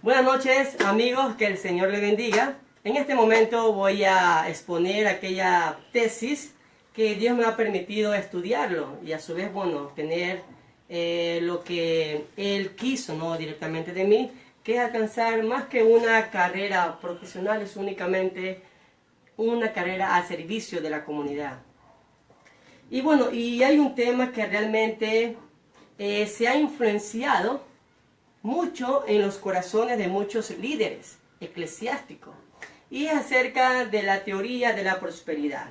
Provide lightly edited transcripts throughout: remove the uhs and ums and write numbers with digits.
Buenas noches, amigos, que el Señor les bendiga. En este momento voy a exponer aquella tesis que Dios me ha permitido estudiarlo y a su vez, bueno, tener lo que Él quiso, no directamente de mí, que es alcanzar más que una carrera profesional, es únicamente una carrera al servicio de la comunidad. Y bueno, y hay un tema que realmente se ha influenciado mucho en los corazones de muchos líderes eclesiásticos, y es acerca de la teoría de la prosperidad.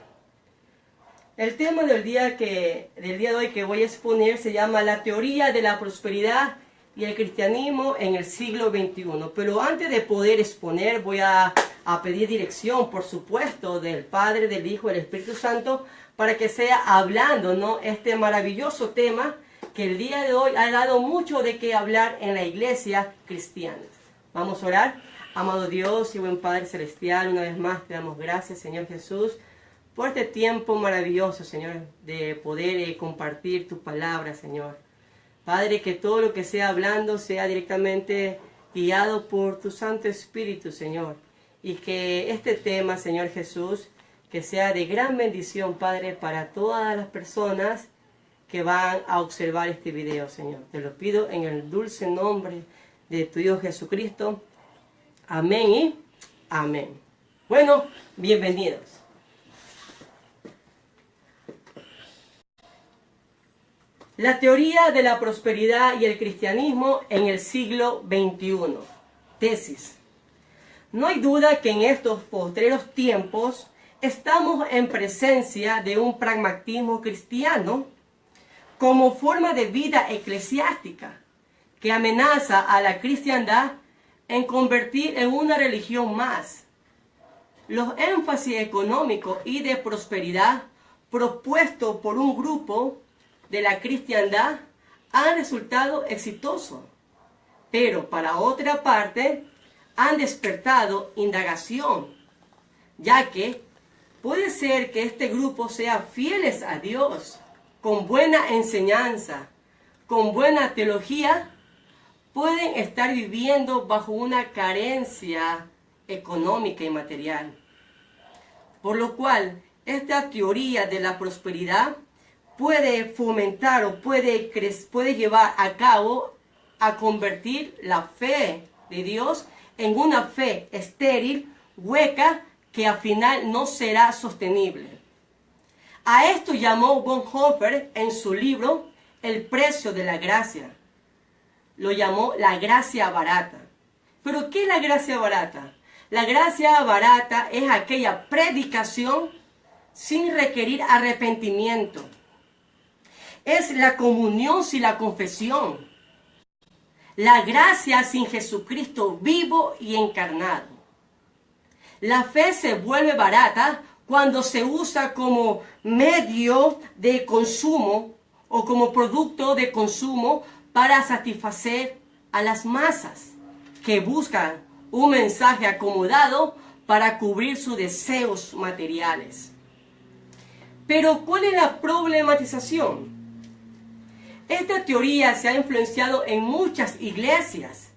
El tema del día de hoy que voy a exponer se llama la teoría de la prosperidad y el cristianismo en el siglo XXI. Pero antes de poder exponer voy a pedir dirección, por supuesto, del Padre, del Hijo y del Espíritu Santo, para que sea hablando, ¿no?, este maravilloso tema que el día de hoy ha dado mucho de qué hablar en la iglesia cristiana. Vamos a orar. Amado Dios y buen Padre Celestial, una vez más te damos gracias, Señor Jesús, por este tiempo maravilloso, Señor, de poder compartir tu palabra, Señor. Padre, que todo lo que sea hablando sea directamente guiado por tu Santo Espíritu, Señor. Y que este tema, Señor Jesús, que sea de gran bendición, Padre, para todas las personas que van a observar este video, Señor. Te lo pido en el dulce nombre de tu Hijo Jesucristo. Amén y amén. Bueno, bienvenidos. La teoría de la prosperidad y el cristianismo en el siglo XXI. Tesis. No hay duda que en estos postreros tiempos estamos en presencia de un pragmatismo cristiano como forma de vida eclesiástica que amenaza a la cristiandad en convertir en una religión más. Los énfasis económicos y de prosperidad propuestos por un grupo de la cristiandad han resultado exitosos, pero para otra parte han despertado indagación, ya que puede ser que este grupo sea fieles a Dios, con buena enseñanza, con buena teología, pueden estar viviendo bajo una carencia económica y material. Por lo cual, esta teoría de la prosperidad puede fomentar o puede llevar a cabo a convertir la fe de Dios en una fe estéril, hueca, que al final no será sostenible. A esto llamó Bonhoeffer en su libro El precio de la gracia. Lo llamó la gracia barata. ¿Pero qué es la gracia barata? La gracia barata es aquella predicación sin requerir arrepentimiento. Es la comunión sin la confesión. La gracia sin Jesucristo vivo y encarnado. La fe se vuelve barata cuando se usa como medio de consumo o como producto de consumo para satisfacer a las masas que buscan un mensaje acomodado para cubrir sus deseos materiales. Pero ¿cuál es la problematización? Esta teoría se ha influenciado en muchas iglesias,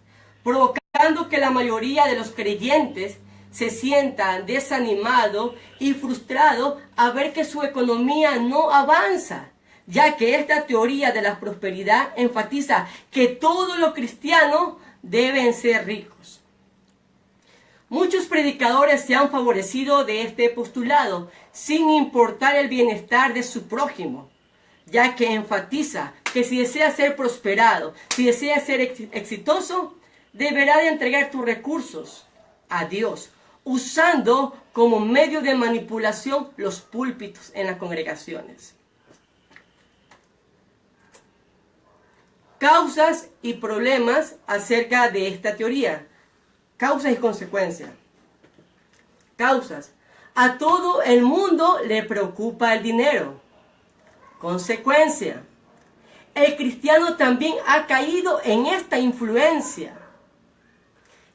provocando que la mayoría de los creyentes se sientan desanimados y frustrados a ver que su economía no avanza, ya que esta teoría de la prosperidad enfatiza que todos los cristianos deben ser ricos. Muchos predicadores se han favorecido de este postulado sin importar el bienestar de su prójimo, ya que enfatiza que si desea ser prosperado, si desea ser exitoso, deberá de entregar tus recursos a Dios, usando como medio de manipulación los púlpitos en las congregaciones. Causas y problemas acerca de esta teoría. Causas y consecuencias. Causas. A todo el mundo le preocupa el dinero. Consecuencia. El cristiano también ha caído en esta influencia.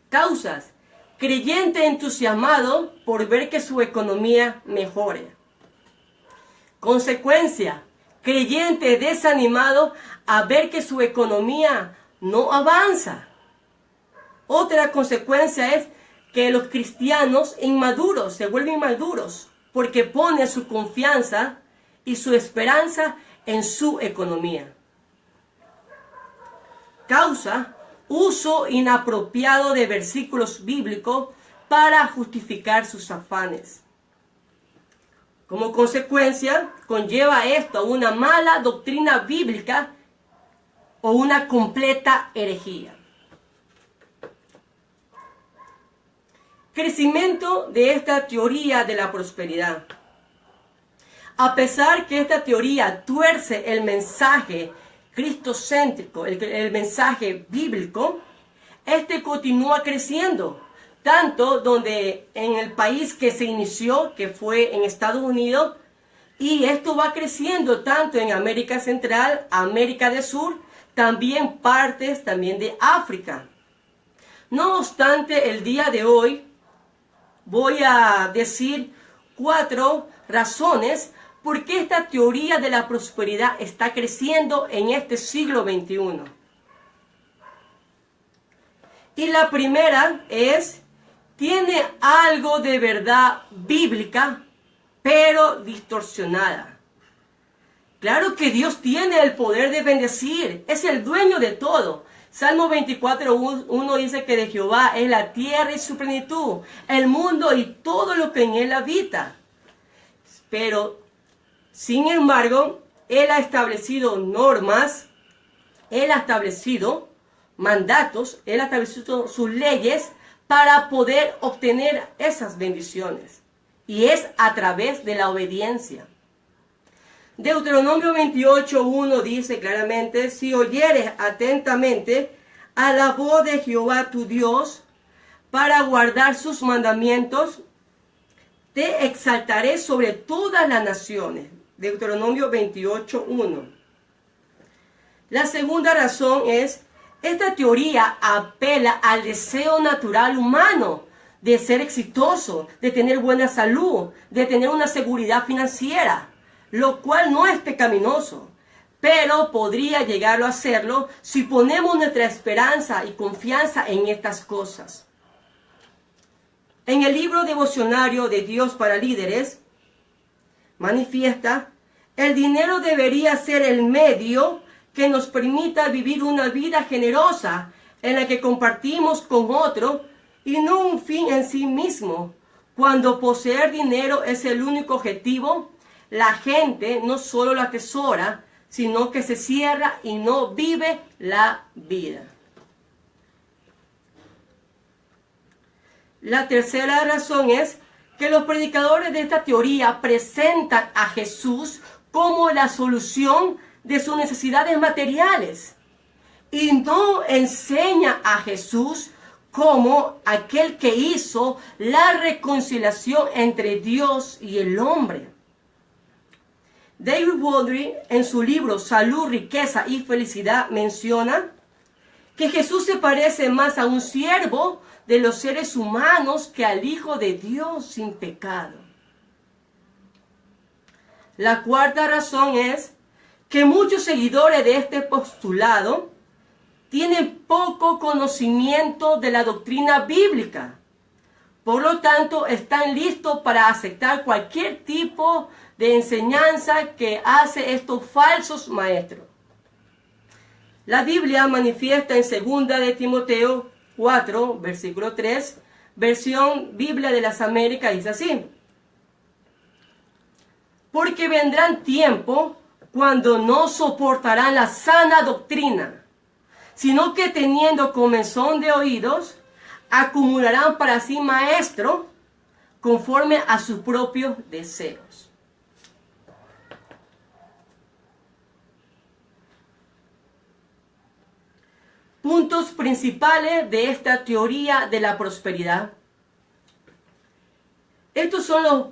Causas. Creyente entusiasmado por ver que su economía mejore. Consecuencia. Creyente desanimado a ver que su economía no avanza. Otra consecuencia es que los cristianos inmaduros se vuelven inmaduros porque ponen su confianza y su esperanza en su economía. Causa uso inapropiado de versículos bíblicos para justificar sus afanes. Como consecuencia, conlleva esto a una mala doctrina bíblica o una completa herejía. Crecimiento de esta teoría de la prosperidad. A pesar que esta teoría tuerce el mensaje cristocéntrico, el mensaje bíblico, este continúa creciendo, tanto donde en el país que se inició, que fue en Estados Unidos, y esto va creciendo tanto en América Central, América del Sur, también partes también de África. No obstante, el día de hoy voy a decir 4 razones por qué esta teoría de la prosperidad está creciendo en este siglo XXI. Y la primera es, tiene algo de verdad bíblica, pero distorsionada. Claro que Dios tiene el poder de bendecir, es el dueño de todo. Salmo 24:1 dice que de Jehová es la tierra y su plenitud, el mundo y todo lo que en él habita. Pero, sin embargo, Él ha establecido normas, Él ha establecido mandatos, Él ha establecido sus leyes para poder obtener esas bendiciones. Y es a través de la obediencia. Deuteronomio 28:1 dice claramente, si oyeres atentamente a la voz de Jehová tu Dios para guardar sus mandamientos, te exaltaré sobre todas las naciones. Deuteronomio 28:1. La segunda razón es, esta teoría apela al deseo natural humano de ser exitoso, de tener buena salud, de tener una seguridad financiera, lo cual no es pecaminoso, pero podría llegarlo a serlo si ponemos nuestra esperanza y confianza en estas cosas. En el libro devocionario de Dios para líderes, manifiesta, el dinero debería ser el medio que nos permita vivir una vida generosa en la que compartimos con otro y no un fin en sí mismo. Cuando poseer dinero es el único objetivo, la gente no solo lo atesora, sino que se cierra y no vive la vida. La tercera razón es que los predicadores de esta teoría presentan a Jesús como la solución de sus necesidades materiales y no enseña a Jesús como aquel que hizo la reconciliación entre Dios y el hombre. David Woodry, en su libro Salud, Riqueza y Felicidad, menciona que Jesús se parece más a un siervo de los seres humanos que al Hijo de Dios sin pecado. La cuarta razón es que muchos seguidores de este postulado tienen poco conocimiento de la doctrina bíblica. Por lo tanto, están listos para aceptar cualquier tipo de enseñanza que hace estos falsos maestros. La Biblia manifiesta en 2 de Timoteo 4, versículo 3, versión Biblia de las Américas, dice así: porque vendrán tiempos cuando no soportarán la sana doctrina, sino que teniendo comezón de oídos, acumularán para sí maestros conforme a sus propios deseos. Puntos principales de esta teoría de la prosperidad. Estos son los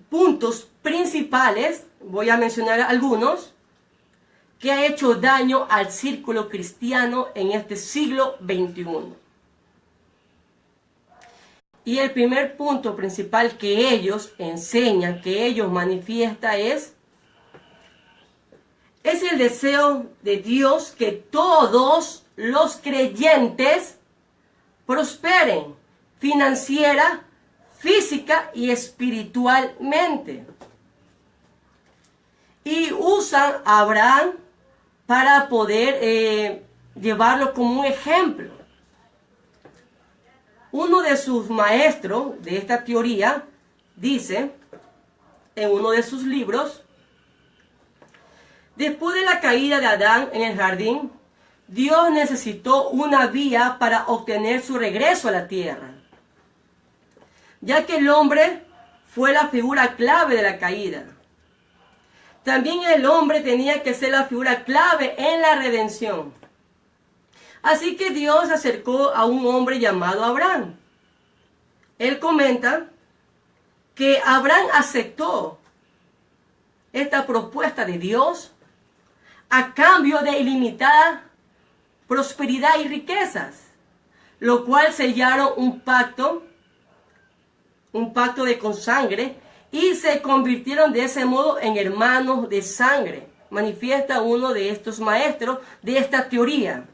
puntos principales, voy a mencionar algunos, que ha hecho daño al círculo cristiano en este siglo XXI. Y el primer punto principal que ellos enseñan, que ellos manifiestan es el deseo de Dios que todos los creyentes prosperen financiera, física y espiritualmente. Y usan a Abraham para poder llevarlo como un ejemplo. Uno de sus maestros de esta teoría dice en uno de sus libros: después de la caída de Adán en el jardín, Dios necesitó una vía para obtener su regreso a la tierra, ya que el hombre fue la figura clave de la caída. También el hombre tenía que ser la figura clave en la redención. Así que Dios acercó a un hombre llamado Abraham. Él comenta que Abraham aceptó esta propuesta de Dios a cambio de ilimitada prosperidad y riquezas, lo cual sellaron un pacto de consangre, y se convirtieron de ese modo en hermanos de sangre, manifiesta uno de estos maestros de esta teoría.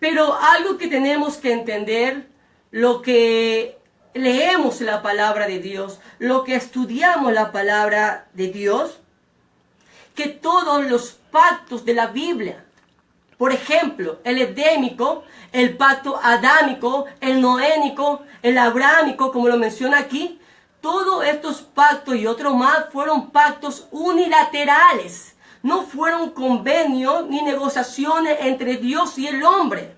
Pero algo que tenemos que entender, lo que leemos la palabra de Dios, lo que estudiamos la palabra de Dios, que todos los pactos de la Biblia, por ejemplo, el edémico, el pacto adámico, el noénico, el abrahámico, como lo menciona aquí, todos estos pactos y otros más fueron pactos unilaterales. No fueron convenios ni negociaciones entre Dios y el hombre.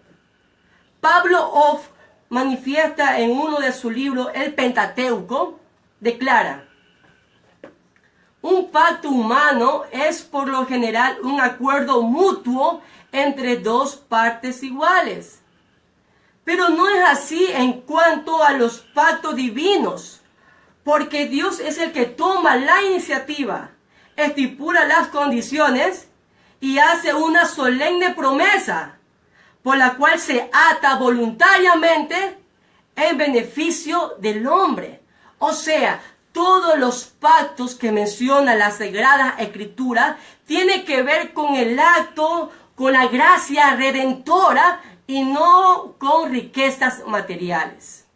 Pablo Off manifiesta en uno de sus libros, el Pentateuco, declara: un pacto humano es por lo general un acuerdo mutuo entre dos partes iguales. Pero no es así en cuanto a los pactos divinos, porque Dios es el que toma la iniciativa, estipula las condiciones y hace una solemne promesa, por la cual se ata voluntariamente en beneficio del hombre. O sea, todos los pactos que menciona la Sagrada Escritura tienen que ver con el acto, con la gracia redentora y no con riquezas materiales.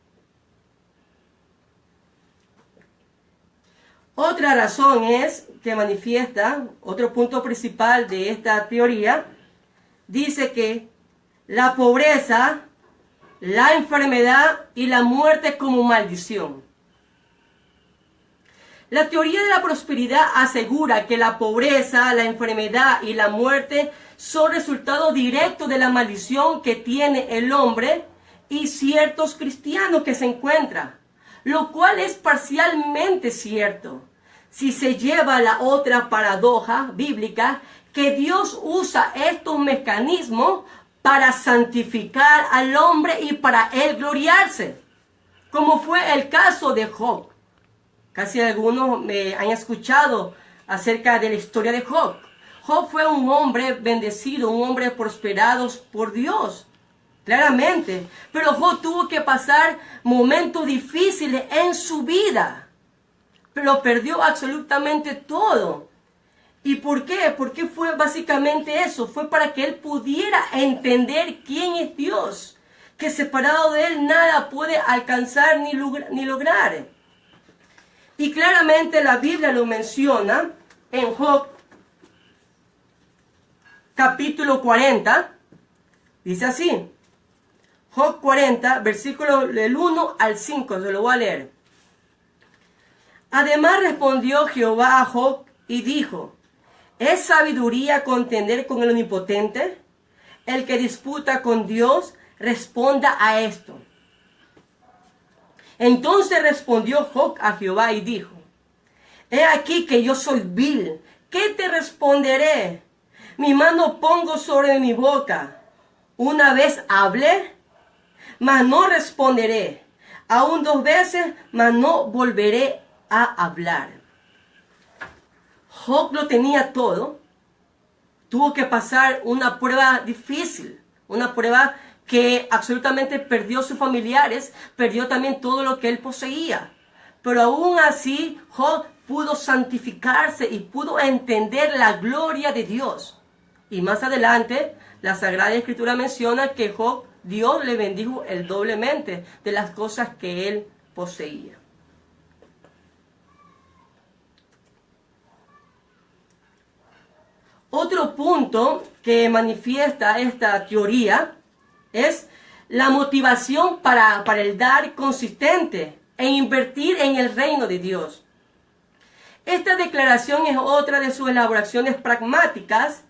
Otra razón es que manifiesta, otro punto principal de esta teoría, dice que la pobreza, la enfermedad y la muerte como maldición. La teoría de la prosperidad asegura que la pobreza, la enfermedad y la muerte son resultado directo de la maldición que tiene el hombre y ciertos cristianos que se encuentran, lo cual es parcialmente cierto. Si se lleva a la otra paradoja bíblica, que Dios usa estos mecanismos para santificar al hombre y para él gloriarse, como fue el caso de Job. Casi algunos me han escuchado acerca de la historia de Job. Job fue un hombre bendecido, un hombre prosperado por Dios, claramente. Pero Job tuvo que pasar momentos difíciles en su vida. Pero perdió absolutamente todo. ¿Y por qué? Porque fue básicamente eso. Fue para que él pudiera entender quién es Dios. Que separado de él nada puede alcanzar ni lograr. Y claramente la Biblia lo menciona en Job capítulo 40. Dice así. Job 40, versículo del 1 al 5. Se lo voy a leer. Además respondió Jehová a Job y dijo: ¿es sabiduría contender con el Omnipotente? El que disputa con Dios, responda a esto. Entonces respondió Job a Jehová y dijo: he aquí que yo soy vil. ¿Qué te responderé? Mi mano pongo sobre mi boca. Una vez hablé, mas no responderé. Aún 2 veces, mas no volveré a hablar. Job lo tenía todo. Tuvo que pasar una prueba difícil, una prueba que absolutamente perdió sus familiares, perdió también todo lo que él poseía. Pero aún así, Job pudo santificarse y pudo entender la gloria de Dios. Y más adelante, La Sagrada Escritura menciona que Job, Dios le bendijo el doblemente de las cosas que él poseía. Otro punto que manifiesta esta teoría es la motivación para el dar consistente e invertir en el reino de Dios. Esta declaración es otra de sus elaboraciones pragmáticas,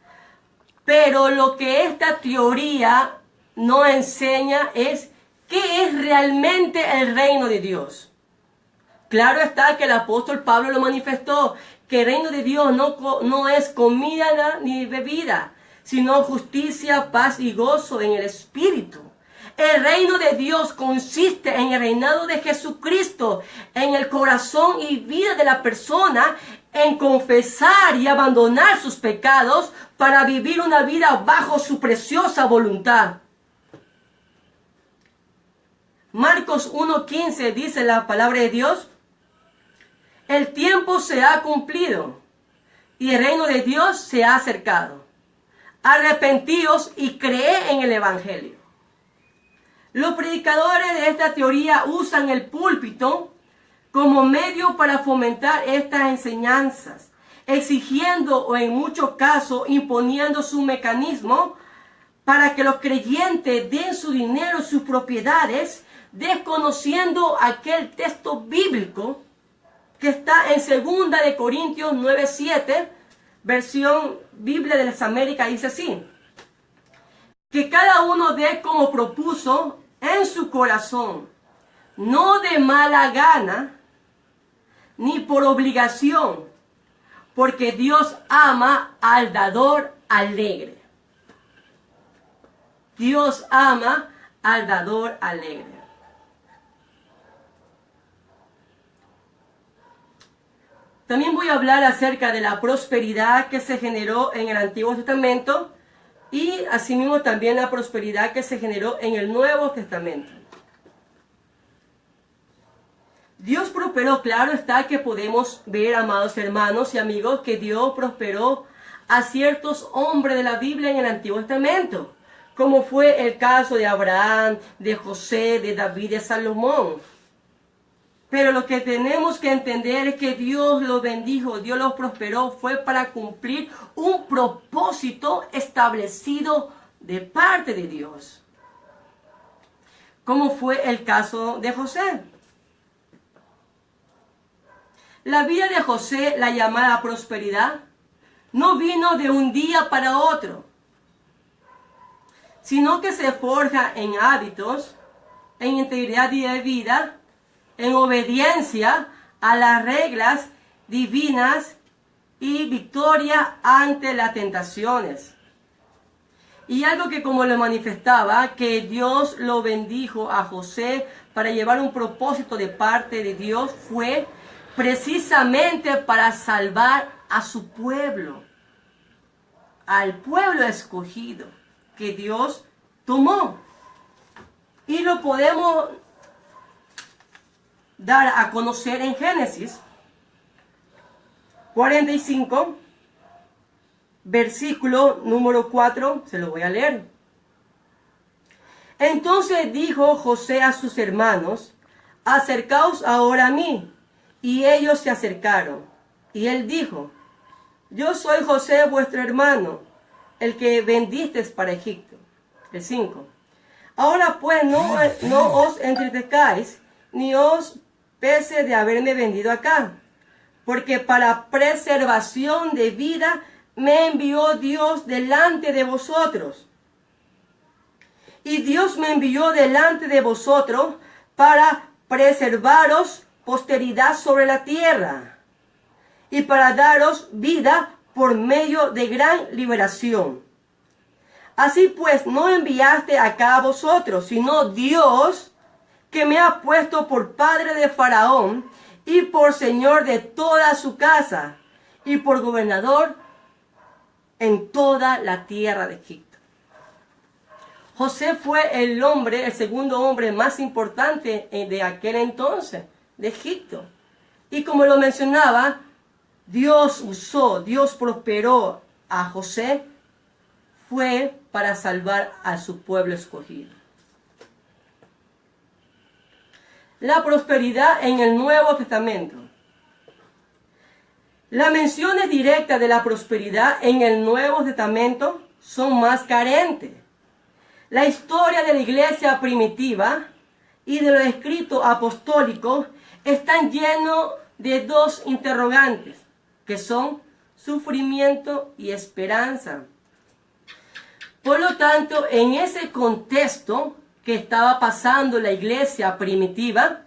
pero lo que esta teoría no enseña es qué es realmente el reino de Dios. Claro está que el apóstol Pablo lo manifestó, que el reino de Dios no es comida ni bebida, sino justicia, paz y gozo en el Espíritu. El reino de Dios consiste en el reinado de Jesucristo, en el corazón y vida de la persona, en confesar y abandonar sus pecados para vivir una vida bajo su preciosa voluntad. Marcos 1:15 dice la palabra de Dios: el tiempo se ha cumplido y el reino de Dios se ha acercado. Arrepentíos y creed en el Evangelio. Los predicadores de esta teoría usan el púlpito como medio para fomentar estas enseñanzas, exigiendo o en muchos casos imponiendo su mecanismo para que los creyentes den su dinero, sus propiedades, desconociendo aquel texto bíblico que está en 2 de Corintios 9:7, versión Biblia de las Américas, dice así: que cada uno dé como propuso en su corazón, no de mala gana, ni por obligación, porque Dios ama al dador alegre. Dios ama al dador alegre. También voy a hablar acerca de la prosperidad que se generó en el Antiguo Testamento y asimismo también la prosperidad que se generó en el Nuevo Testamento. Dios prosperó, claro está que podemos ver, amados hermanos y amigos, que Dios prosperó a ciertos hombres de la Biblia en el Antiguo Testamento, como fue el caso de Abraham, de José, de David, de Salomón. Pero lo que tenemos que entender es que Dios los bendijo, Dios los prosperó, fue para cumplir un propósito establecido de parte de Dios. Como fue el caso de José. La vida de José, la llamada prosperidad, no vino de un día para otro, sino que se forja en hábitos, en integridad de vida, en obediencia a las reglas divinas y victoria ante las tentaciones. Y algo que como lo manifestaba, que Dios lo bendijo a José para llevar un propósito de parte de Dios, fue precisamente para salvar a su pueblo, al pueblo escogido que Dios tomó. Y lo podemos dar a conocer en Génesis 45, versículo número 4, se lo voy a leer. Entonces dijo José a sus hermanos: acercaos ahora a mí. Y ellos se acercaron. Y él dijo: yo soy José vuestro hermano, el que vendisteis para Egipto. El 5. Ahora pues no os entristezcáis, ni os pese de haberme vendido acá, porque para preservación de vida me envió Dios delante de vosotros. Y Dios me envió delante de vosotros para preservaros posteridad sobre la tierra, y para daros vida por medio de gran liberación. Así pues, no enviaste acá a vosotros, sino Dios, que me ha puesto por padre de Faraón, y por señor de toda su casa, y por gobernador en toda la tierra de Egipto. José fue el segundo hombre más importante de aquel entonces, de Egipto. Y como lo mencionaba, Dios prosperó a José. fue para salvar a su pueblo escogido. La prosperidad en el Nuevo Testamento. Las menciones directas de la prosperidad en el Nuevo Testamento son más carentes. La historia de la iglesia primitiva y de los escritos apostólicos están llenos de dos interrogantes, que son sufrimiento y esperanza. Por lo tanto, en ese contexto que estaba pasando la iglesia primitiva,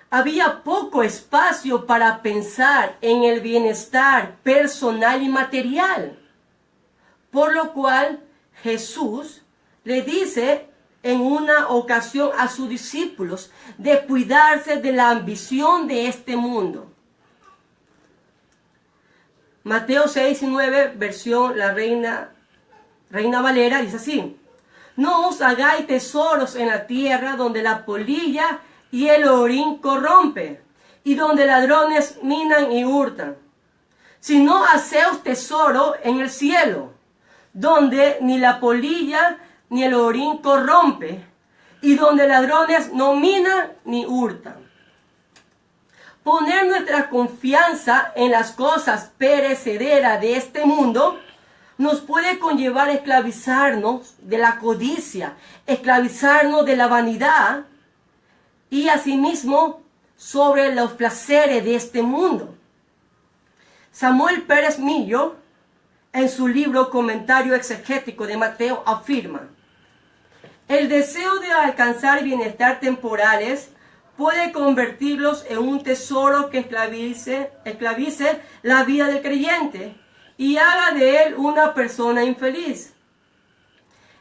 había poco espacio para pensar en el bienestar personal y material, por lo cual Jesús le dice en una ocasión a sus discípulos de cuidarse de la ambición de este mundo. Mateo 6:9, versión la Reina Valera, dice así: no os hagáis tesoros en la tierra donde la polilla y el orín corrompe, y donde ladrones minan y hurtan, sino haceos tesoro en el cielo, donde ni la polilla ni el orín corrompe, y donde ladrones no minan ni hurtan. Poner nuestra confianza en las cosas perecederas de este mundo nos puede conllevar a esclavizarnos de la codicia, esclavizarnos de la vanidad y asimismo sobre los placeres de este mundo. Samuel Pérez Millo, en su libro Comentario Exegético de Mateo, afirma: el deseo de alcanzar bienestar temporales puede convertirlos en un tesoro que esclavice la vida del creyente y haga de él una persona infeliz.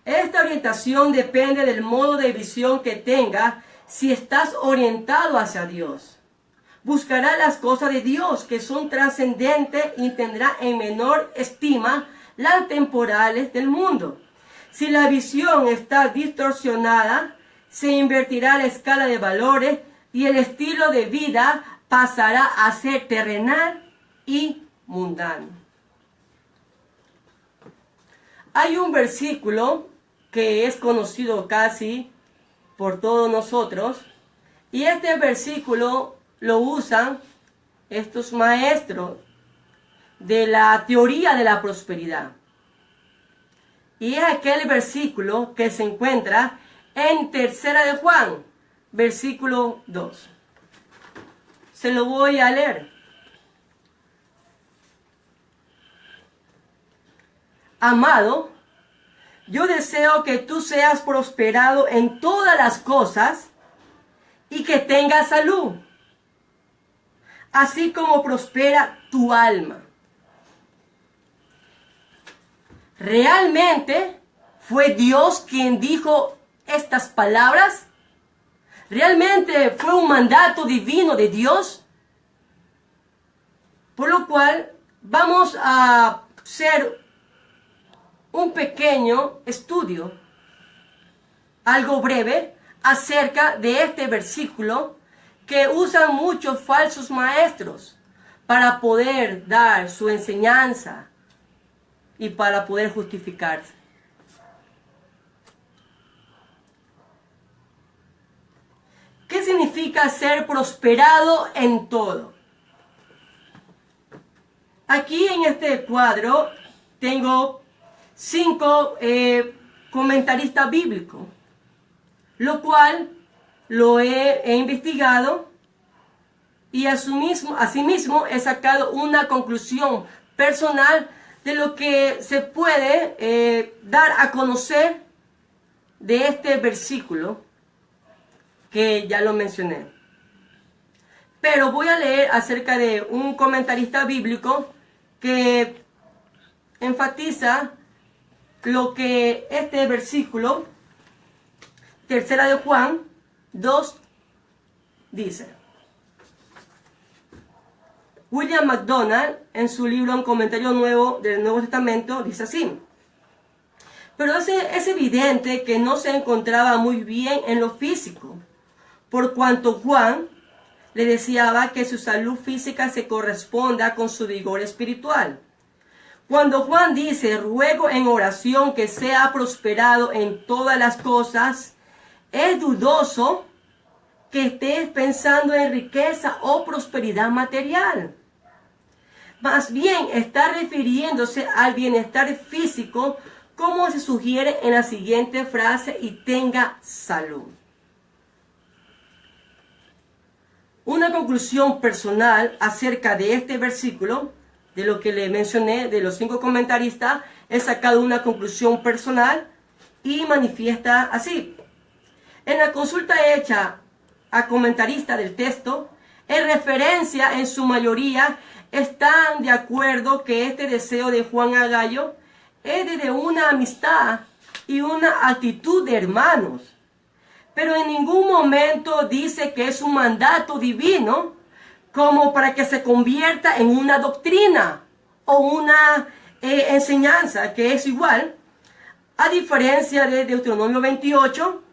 Esta orientación depende del modo de visión que tenga. Si estás orientado hacia Dios, buscará las cosas de Dios que son trascendentes y tendrá en menor estima las temporales del mundo. Si la visión está distorsionada, se invertirá la escala de valores y el estilo de vida pasará a ser terrenal y mundano. Hay un versículo que es conocido casi por todos nosotros, y este versículo lo usan estos maestros de la teoría de la prosperidad. Y es aquel versículo que se encuentra en 3 de Juan, versículo 2. Se lo voy a leer. Amado, yo deseo que tú seas prosperado en todas las cosas y que tengas salud, así como prospera tu alma. ¿Realmente fue Dios quien dijo estas palabras? ¿Realmente fue un mandato divino de Dios? Por lo cual vamos a hacer un pequeño estudio, algo breve, acerca de este versículo que usan muchos falsos maestros para poder dar su enseñanza y para poder justificarse. ¿Qué significa ser prosperado en todo? Aquí en este cuadro tengo 5 comentaristas bíblicos, lo cual lo he investigado y asimismo he sacado una conclusión personal de lo que se puede dar a conocer de este versículo que ya lo mencioné. Pero voy a leer acerca de un comentarista bíblico que enfatiza lo que este versículo, 3 de Juan 2, dice. William MacDonald, en su libro Un comentario nuevo del Nuevo Testamento, dice así: pero es evidente que no se encontraba muy bien en lo físico, por cuanto Juan le deseaba que su salud física se corresponda con su vigor espiritual. Cuando Juan dice, ruego en oración que sea prosperado en todas las cosas, es dudoso que estés pensando en riqueza o prosperidad material. Más bien está refiriéndose al bienestar físico, como se sugiere en la siguiente frase, y tenga salud. Una conclusión personal acerca de este versículo, de lo que le mencioné, de los 5 comentaristas, he sacado una conclusión personal y manifiesta así. En la consulta hecha a comentaristas del texto, en referencia en su mayoría, están de acuerdo que este deseo de Juan a Gallo es de una amistad y una actitud de hermanos. Pero en ningún momento dice que es un mandato divino como para que se convierta en una doctrina o una enseñanza que es igual, a diferencia de Deuteronomio 28,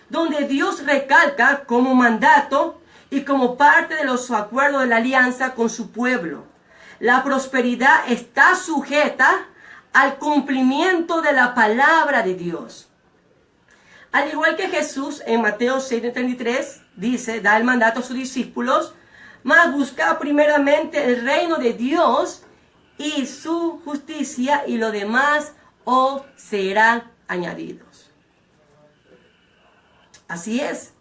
donde Dios recalca como mandato y como parte de los acuerdos de la alianza con su pueblo. La prosperidad está sujeta al cumplimiento de la palabra de Dios. Al igual que Jesús en Mateo 6:33 dice, da el mandato a sus discípulos, mas busca primeramente el reino de Dios y su justicia, y lo demás os serán añadidos. Así es.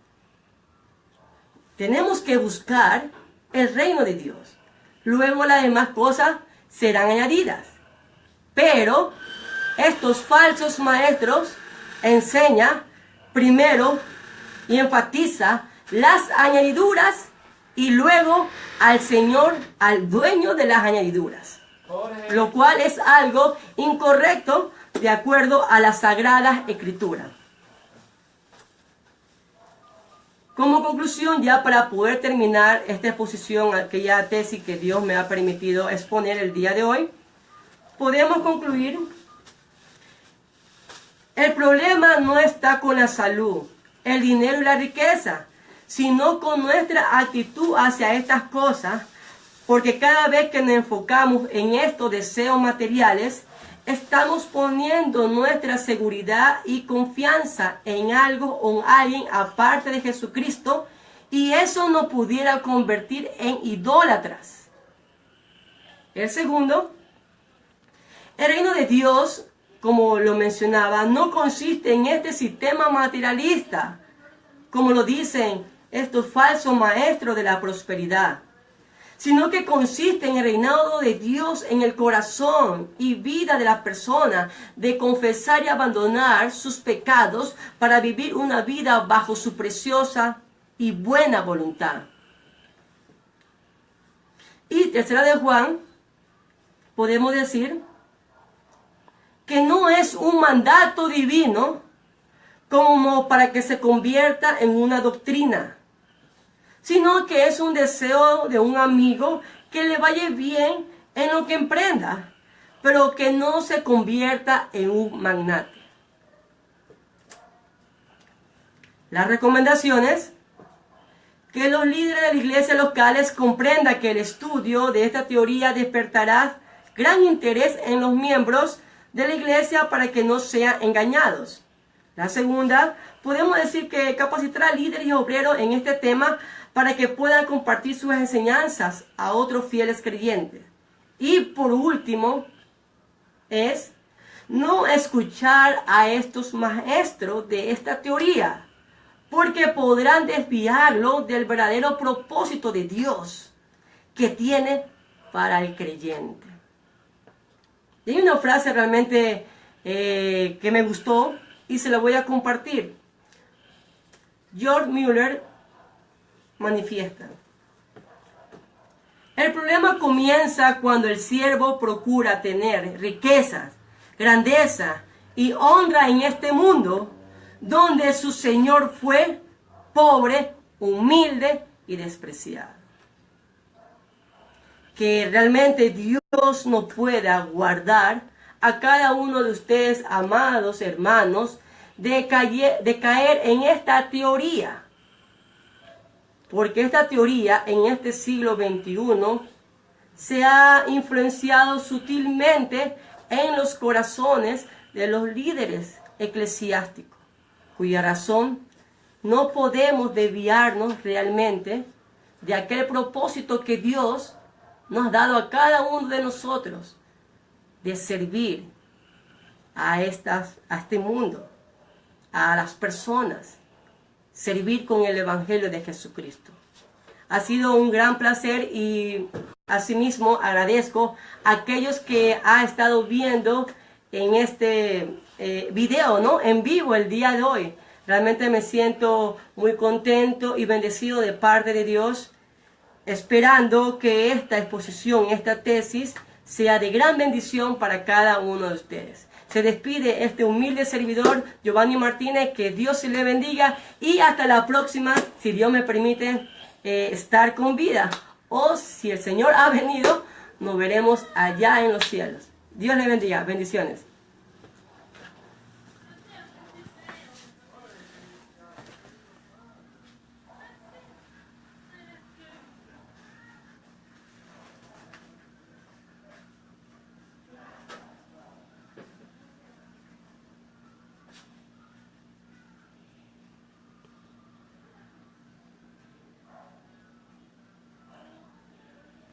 Tenemos que buscar el reino de Dios. Luego las demás cosas serán añadidas. Pero estos falsos maestros enseñan primero y enfatiza las añadiduras y luego al Señor, al dueño de las añadiduras. Lo cual es algo incorrecto de acuerdo a las Sagradas Escrituras. Como conclusión, ya para poder terminar esta exposición, aquella tesis que Dios me ha permitido exponer el día de hoy, podemos concluir: el problema no está con la salud, el dinero y la riqueza, sino con nuestra actitud hacia estas cosas, porque cada vez que nos enfocamos en estos deseos materiales, estamos poniendo nuestra seguridad y confianza en algo o en alguien aparte de Jesucristo, y eso nos pudiera convertir en idólatras. El segundo, el reino de Dios, como lo mencionaba, no consiste en este sistema materialista, como lo dicen estos falsos maestros de la prosperidad, sino que consiste en el reinado de Dios en el corazón y vida de la persona, de confesar y abandonar sus pecados para vivir una vida bajo su preciosa y buena voluntad. Y tercera de Juan, podemos decir que no es un mandato divino como para que se convierta en una doctrina, sino que es un deseo de un amigo que le vaya bien en lo que emprenda, pero que no se convierta en un magnate. Las recomendaciones: que los líderes de las iglesias locales comprendan que el estudio de esta teoría despertará gran interés en los miembros de la iglesia para que no sean engañados. La segunda, podemos decir que capacitar a líderes y obreros en este tema para que puedan compartir sus enseñanzas a otros fieles creyentes. Y por último, es no escuchar a estos maestros de esta teoría, porque podrán desviarlo del verdadero propósito de Dios que tiene para el creyente. Y hay una frase realmente que me gustó y se la voy a compartir. George Mueller manifiesta: el problema comienza cuando el siervo procura tener riquezas, grandeza y honra en este mundo, donde su Señor fue pobre, humilde y despreciado. Que realmente Dios nos pueda guardar a cada uno de ustedes, amados hermanos, de caer en esta teoría. Porque esta teoría en este siglo XXI se ha influenciado sutilmente en los corazones de los líderes eclesiásticos, cuya razón no podemos desviarnos realmente de aquel propósito que Dios nos ha dado a cada uno de nosotros, de servir a este mundo, a las personas, servir con el Evangelio de Jesucristo. Ha sido un gran placer y asimismo agradezco a aquellos que han estado viendo en este video, ¿no?, en vivo el día de hoy. Realmente me siento muy contento y bendecido de parte de Dios, esperando que esta exposición, esta tesis, sea de gran bendición para cada uno de ustedes. Se despide este humilde servidor, Giovanni Martínez, que Dios se le bendiga y hasta la próxima, si Dios me permite estar con vida. O si el Señor ha venido, nos veremos allá en los cielos. Dios le bendiga. Bendiciones.